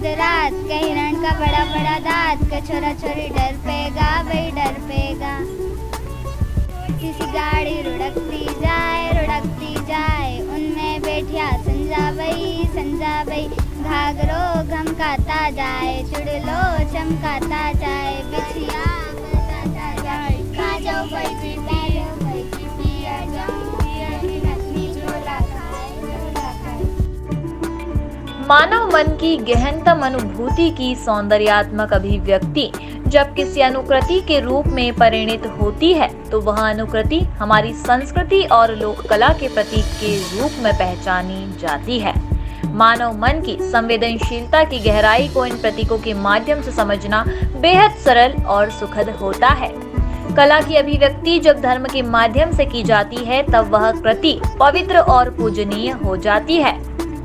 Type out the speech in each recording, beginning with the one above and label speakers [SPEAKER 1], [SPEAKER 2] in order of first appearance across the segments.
[SPEAKER 1] गुजरात के हिरण का बड़ा बड़ा दांत के छोरा छोरी डर पेगा भाई डर पेगा। किसी गाड़ी रुड़कती जाए उनमें बैठिया संजा भाई घाघरो घमकाता जाए चुड़लो चमकाता जाए बिछिया बजाता जाए काजो भाई पिया जाऊं झोला खाए।
[SPEAKER 2] मानव मन की गहनतम अनुभूति की सौंदर्यात्मक अभिव्यक्ति जब किसी अनुकृति के रूप में परिणित होती है तो वह अनुकृति हमारी संस्कृति और लोक कला के प्रतीक के रूप में पहचानी जाती है। मानव मन की संवेदनशीलता की गहराई को इन प्रतीकों के माध्यम से समझना बेहद सरल और सुखद होता है। कला की अभिव्यक्ति जब धर्म के माध्यम से की जाती है तब वह कृति पवित्र और पूजनीय हो जाती है।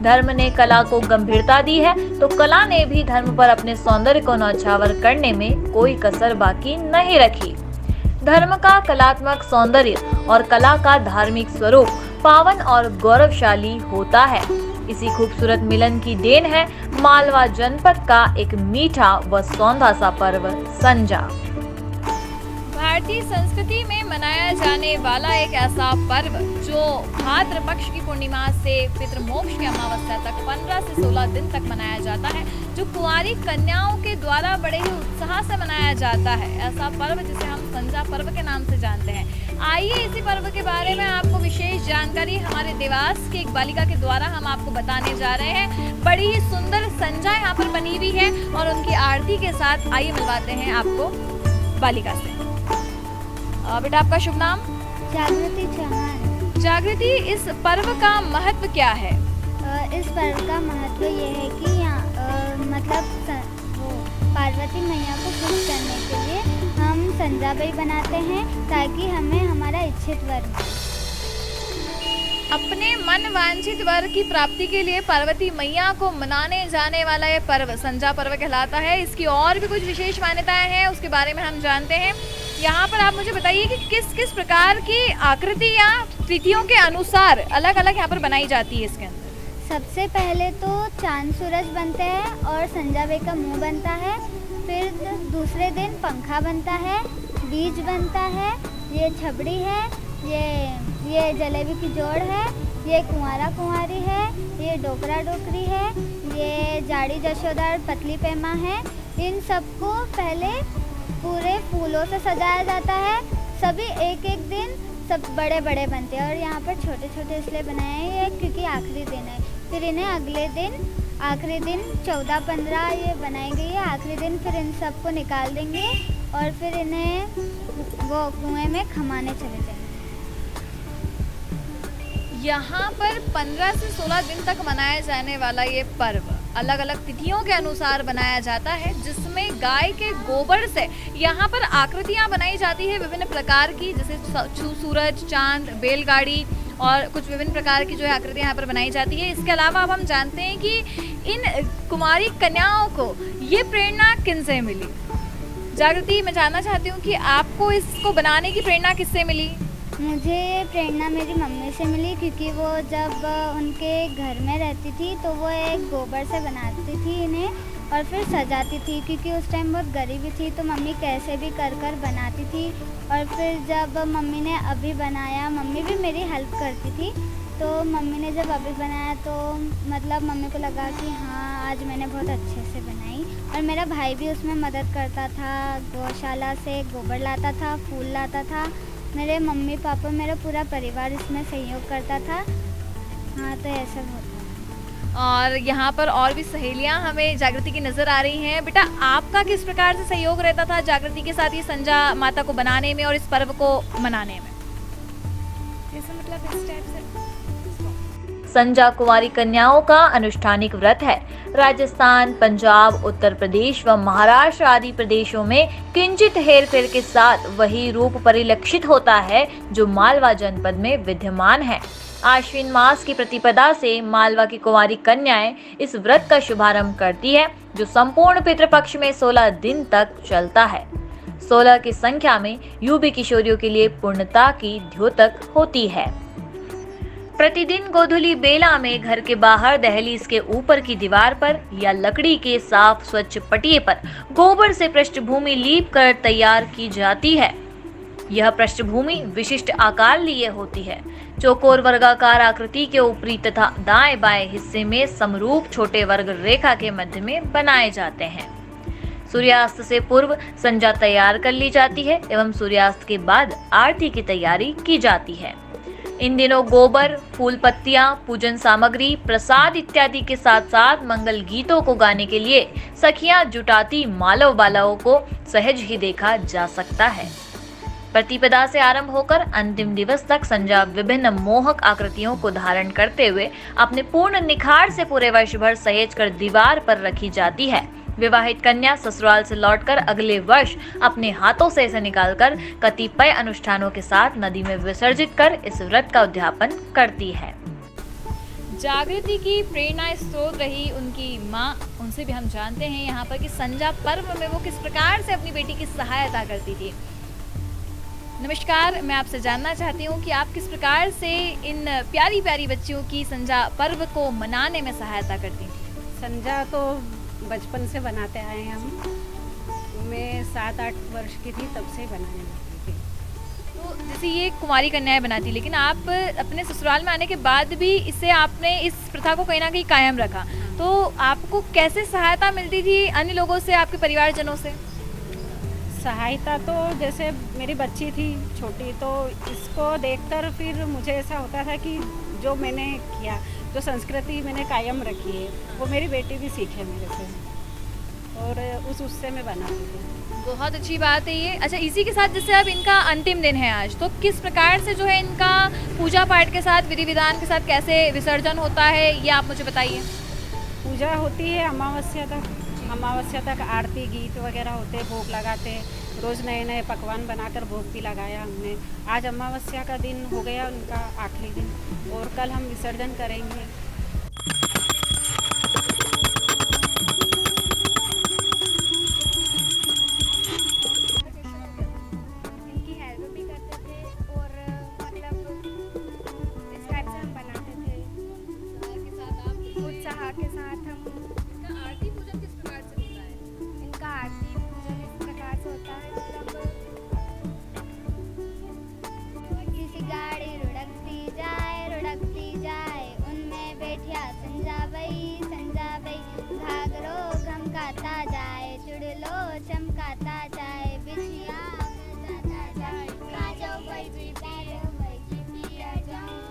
[SPEAKER 2] धर्म ने कला को गंभीरता दी है तो कला ने भी धर्म पर अपने सौंदर्य को न्यौछावर करने में कोई कसर बाकी नहीं रखी। धर्म का कलात्मक सौंदर्य और कला का धार्मिक स्वरूप पावन और गौरवशाली होता है। इसी खूबसूरत मिलन की देन है मालवा जनपद का एक मीठा व सौंधा सा पर्व संजा।
[SPEAKER 3] भारतीय संस्कृति में मनाया जाने वाला एक ऐसा पर्व जो भाद्र पक्ष की पूर्णिमा से पितृमोक्ष की अमावस्या तक 15 से 16 दिन तक मनाया जाता है, जो कुंवारी कन्याओं के द्वारा बड़े ही उत्साह से मनाया जाता है। ऐसा पर्व जिसे हम संजा पर्व के नाम से जानते हैं। आइए इसी पर्व के बारे में आपको विशेष जानकारी हमारे देवास की एक बालिका के द्वारा हम आपको बताने जा रहे हैं। बड़ी ही सुंदर संजा यहाँ पर बनी हुई है और उनकी आरती के साथ आइए मिलवाते हैं आपको बालिका से। बेटा आपका शुभ नाम?
[SPEAKER 1] जागृति चौहान।
[SPEAKER 3] जागृति, इस पर्व का महत्व क्या है?
[SPEAKER 1] इस पर्व का महत्व ये है कि यहाँ पार्वती मैया को खुश करने के लिए हम संजाबाई बनाते हैं ताकि हमें हमारा इच्छित वर मिले।
[SPEAKER 3] अपने मन वांछित वर की प्राप्ति के लिए पार्वती मैया को मनाने जाने वाला ये पर्व संजा पर्व कहलाता है। इसकी और भी कुछ विशेष मान्यताएं हैं, उसके बारे में हम जानते हैं। यहाँ पर आप मुझे बताइए कि किस किस प्रकार की आकृति या तिथियों के अनुसार अलग अलग यहाँ पर बनाई जाती है इसके अंदर।
[SPEAKER 1] सबसे पहले तो चांद सूरज बनते हैं और संजाबाई का मुंह बनता है। फिर दूसरे दिन पंखा बनता है, बीज बनता है, ये छबड़ी है, ये जलेबी की जोड़ है, ये कुंवारा कुंवारी है, ये डोकरा डोकरी है, ये जाड़ी जशोदार पतली पैमा है। इन सबको पहले पूरे फूलों से सजाया जाता है। सभी एक एक दिन सब बड़े बड़े बनते हैं और यहाँ पर छोटे छोटे इसलिए बनाए हैं क्योंकि आखिरी दिन है। फिर इन्हें अगले दिन आखिरी दिन 14-15 ये बनाई गई है। आखिरी दिन फिर इन सबको निकाल देंगे और फिर इन्हें वो कुएं में खमाने चले जाएंगे।
[SPEAKER 3] यहाँ पर 15 से 16 दिन तक मनाया जाने वाला ये पर्व अलग अलग तिथियों के अनुसार बनाया जाता है, जिसमें गाय के गोबर से यहाँ पर आकृतियाँ बनाई जाती है विभिन्न प्रकार की, जैसे सूरज, चांद, बैलगाड़ी और कुछ विभिन्न प्रकार की जो है आकृतियाँ यहाँ पर बनाई जाती है। इसके अलावा अब हम जानते हैं कि इन कुमारी कन्याओं को ये प्रेरणा किन से मिली। जागृति, मैं जानना चाहती हूँ कि आपको इसको बनाने की प्रेरणा किससे मिली?
[SPEAKER 1] मुझे प्रेरणा मेरी मम्मी से मिली क्योंकि वो जब उनके घर में रहती थी तो वो एक गोबर से बनाती थी इन्हें और फिर सजाती थी, क्योंकि उस टाइम बहुत गरीबी थी तो मम्मी कैसे भी कर कर बनाती थी। और फिर जब मम्मी ने अभी बनाया, मम्मी भी मेरी हेल्प करती थी, तो मम्मी ने जब अभी बनाया तो मतलब मम्मी को लगा कि हाँ आज मैंने बहुत अच्छे से बनाई। और मेरा भाई भी उसमें मदद करता था, गौशाला से गोबर लाता था, फूल लाता था। मेरे मम्मी पापा, मेरा पूरा परिवार इसमें सहयोग करता था। हाँ, तो ऐसा होता है।
[SPEAKER 3] और यहाँ पर और भी सहेलियाँ हमें जागृति की नज़र आ रही हैं। बेटा, आपका किस प्रकार से सहयोग रहता था जागृति के साथ ये संजा माता को बनाने में और इस पर्व को मनाने में? जैसे मतलब इस टाइप से
[SPEAKER 2] संजा कुंवारी कन्याओं का अनुष्ठानिक व्रत है। राजस्थान, पंजाब, उत्तर प्रदेश व महाराष्ट्र आदि प्रदेशों में किंचित हेरफेर के साथ वही रूप परिलक्षित होता है जो मालवा जनपद में विद्यमान है। आश्विन मास की प्रतिपदा से मालवा की कुंवारी कन्याएं इस व्रत का शुभारंभ करती है, जो संपूर्ण पितृपक्ष में 16 दिन तक चलता है। 16 की संख्या में यूबी किशोरियों के लिए पूर्णता की द्योतक होती है। प्रतिदिन गोधूली बेला में घर के बाहर दहलीज के ऊपर की दीवार पर या लकड़ी के साफ स्वच्छ पटिये पर गोबर से पृष्ठभूमि लीप कर तैयार की जाती है। यह पृष्ठभूमि विशिष्ट आकार लिए होती है। चौकोर वर्गाकार आकृति के ऊपरी तथा दाएं बाएं हिस्से में समरूप छोटे वर्ग रेखा के मध्य में बनाए जाते हैं। सूर्यास्त से पूर्व संजा तैयार कर ली जाती है एवं सूर्यास्त के बाद आरती की तैयारी की जाती है। इन दिनों गोबर, फूल पत्तियां, पूजन सामग्री, प्रसाद इत्यादि के साथ साथ मंगल गीतों को गाने के लिए सखियां जुटाती मालव बालाओं को सहज ही देखा जा सकता है। प्रतिपदा से आरंभ होकर अंतिम दिवस तक संजा विभिन्न मोहक आकृतियों को धारण करते हुए अपने पूर्ण निखार से पूरे वर्ष भर सहेज कर दीवार पर रखी जाती है। विवाहित कन्या ससुराल से लौटकर अगले वर्ष अपने हाथों से इसे निकालकर कतिपय अनुष्ठानों के साथ नदी में विसर्जित कर इस व्रत का उद्यापन करती है।
[SPEAKER 3] जागृति की प्रेरणा स्रोत रही उनकी माँ, उनसे भी हम जानते हैं यहाँ पर कि संजा पर्व में वो किस प्रकार से अपनी बेटी की सहायता करती थी। नमस्कार, मैं आपसे जानना चाहती हूँ कि आप किस प्रकार से इन प्यारी प्यारी बच्चियों की संजा पर्व को मनाने में सहायता करती थी।
[SPEAKER 4] संजा तो बचपन से बनाते आए हैं हम। मैं 7-8 वर्ष की थी तब से बनाने लगी थी।
[SPEAKER 3] तो जैसे ये कुंवारी कन्याएं बनाती, लेकिन आप अपने ससुराल में आने के बाद भी इसे आपने इस प्रथा को कहीं ना कहीं कायम रखा, तो आपको कैसे सहायता मिलती थी अन्य लोगों से, आपके परिवारजनों से?
[SPEAKER 4] सहायता तो जैसे मेरी बच्ची थी छोटी, तो इसको देखकर फिर मुझे ऐसा होता था कि जो मैंने किया, जो संस्कृति मैंने कायम रखी है, वो मेरी बेटी भी सीखे मेरे से, और उससे मैं बनाती थी।
[SPEAKER 3] बहुत अच्छी बात है ये। अच्छा, इसी के साथ जैसे अब इनका अंतिम दिन है आज, तो किस प्रकार से जो है इनका पूजा पाठ के साथ, विधि विधान के साथ कैसे विसर्जन होता है, ये आप मुझे बताइए।
[SPEAKER 4] पूजा होती है अमावस्या तक आरती गीत वगैरह होते, भोग लगाते, रोज़ नए नए पकवान बनाकर भोग भी लगाया हमने। आज अमावस्या का दिन हो गया उनका आखिरी दिन, और कल हम विसर्जन करेंगे।
[SPEAKER 5] इनकी हेल्प भी करते थे, और मतलब इस टाइप से हम बनाते थे उत्साह के साथ हम।
[SPEAKER 3] आरती पूजन किस प्रकार से होता है?
[SPEAKER 5] इनका आरती पूजन इस प्रकार से होता है, मतलब
[SPEAKER 1] किसी गाड़ी रुड़कती जाए उनमें बैठिया संजा बई घाघरो घमकाता जाए, चुड़लो चमकाता जाए, बिछिया जाता जाए, काजो बई पिया जाऊं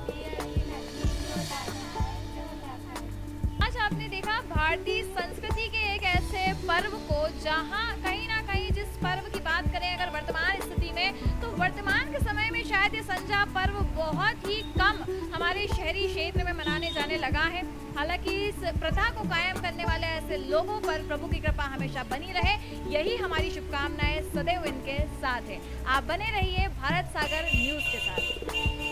[SPEAKER 3] आज आपने देखा भारतीय संस्कृति के एक ऐसे पर्व को जहां कहीं ना कहीं, जिस पर्व की बात करें अगर वर्तमान स्थिति में, तो वर्तमान के समय में शायद ये संजा पर्व बहुत ही कम हमारे शहरी क्षेत्र में मनाने जाने लगा है। हालांकि इस प्रथा को कायम करने वाले ऐसे लोगों पर प्रभु की कृपा हमेशा बनी रहे, यही हमारी शुभकामनाएं सदैव इनके साथ है। आप बने रहिए भारत सागर न्यूज के साथ।